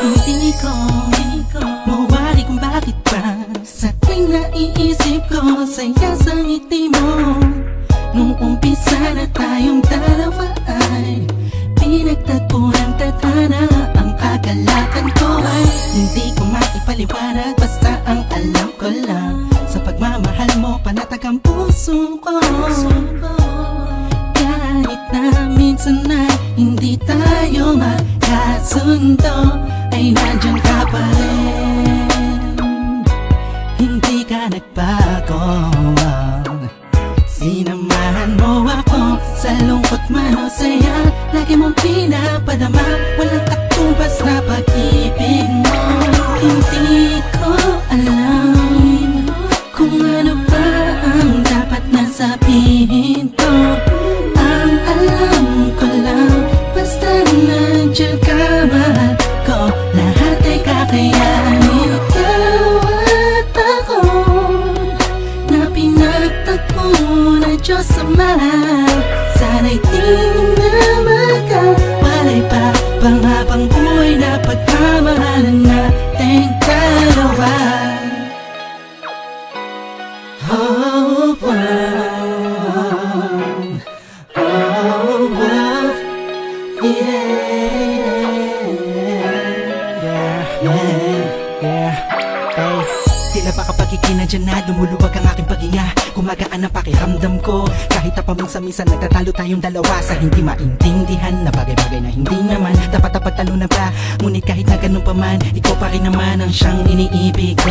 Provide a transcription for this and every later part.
Hindi ko mawari kung bakit ba sa tuwing naiisip ko saya sa ngiti mo. Nung umpisa na tayong dalawa ay pinagtagpo ng tadhana. Ang kagalakan ko ay hindi ko maipaliwanag, basta ang alam ko lang sa pagmamahal mo panatag ang puso ko. Kahit na minsan na hindi tayo magkasundo, ay nandiyan ka pa rin. Hindi ka nagbago. Sinamahan mo ako sa lungkot man o saya. Lagi mong pinapadama, walang katumbas na pag-ibig mo. Hindi ko alam kung ano ba ang dapat na sabihin ko. Ang alam ko lang, basta nandiyan ka, mahal ko. Lahat ay kakayanin. Ikaw at ako na pinagtagpo na Diyos Ama. Sana'y di na magkawalay pa pang habang buhay na pagmamahalan nating dalawa. Oh, wow. Oh, wow. Hey, tila ba kapag ikinadyan na lumuluwag ang aking paghinga, gumagaan ang pakiramdam ko. Kahit na paminsan-minsan nagtatalo tayong dalawa sa hindi maintindihan na bagay-bagay na hindi naman dapat pagtalunan pa. Ngunit kahit na ganun pa man, ikaw pa rin naman ang siyang iniibig ko.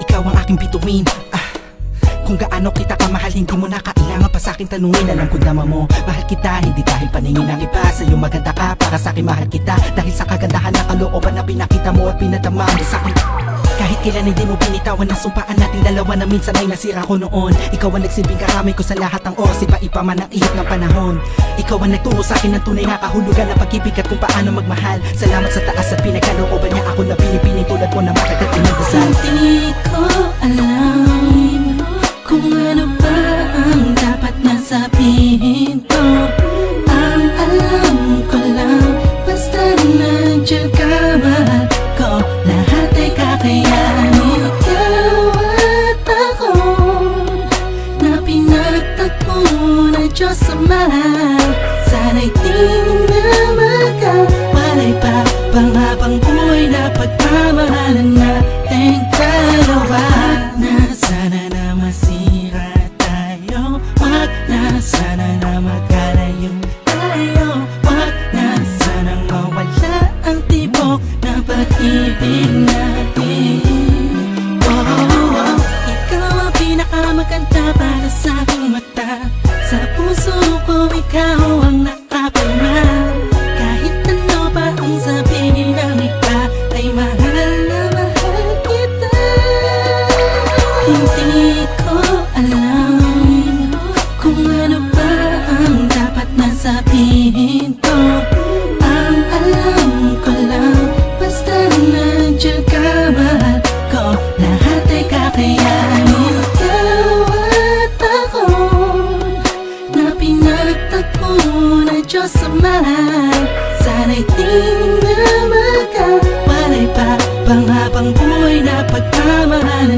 Ikaw ang aking bituin. Kung gaano kita kamahal, hindi mo na kailangan pa sa'kin tanungin. Alam ko naman mo, mahal kita, hindi dahil paningin ng iba. Sa'yo maganda ka, para sa'kin mahal kita, dahil sa kagandahan ng kalooban na pinakita mo at pinadama mo sa'kin. Kahit kailan hindi mo binitawan ang sumpaan nating dalawa na minsan ay nasira ko noon. Ikaw ang nagsilbing karamay ko sa lahat ng oras, ipa-ipa man ang ihip ng panahon. Ikaw ang nagturo sa'kin ng tunay na kahulugan ng pag-ibig at kung paano magmahal. Salamat sa taas at pinagkalooban niya ako na pinipiling tulad mo na matagal pinagdasal. Hindi ko alam kung ano ba ang dapat na sabihin ko. Ang alam ko lang, basta nandiyan ka, mahal ko. Lahat ay kakayanin. Ikaw at ako na pinagtagpo na Diyos Ama. Sana'y di na magkawalay pa pang habang buhay na pagmamahalan nating dalawa. Na sana na masira tayo, wag na sana na magkalayo tayo, wag na sana mawala ang tibok na pag-ibig natin. Oh, ikaw ang pinakamaganda para sa aking mata. Sa puso ko ikaw ang nakapalma. Kahit ano pa ang sabihin ng iba, ay mahal na mahal kita. Hindi ko alam kung ano ba ang dapat na sabihin ko. Ang alam ko lang, basta nandiyan ka, mahal ko. Lahat ay kakayanin. Ikaw at ako na pinagtagpo na Diyos Ama. Sana'y di na magkawalay pa pang habang buhay na pagmamahal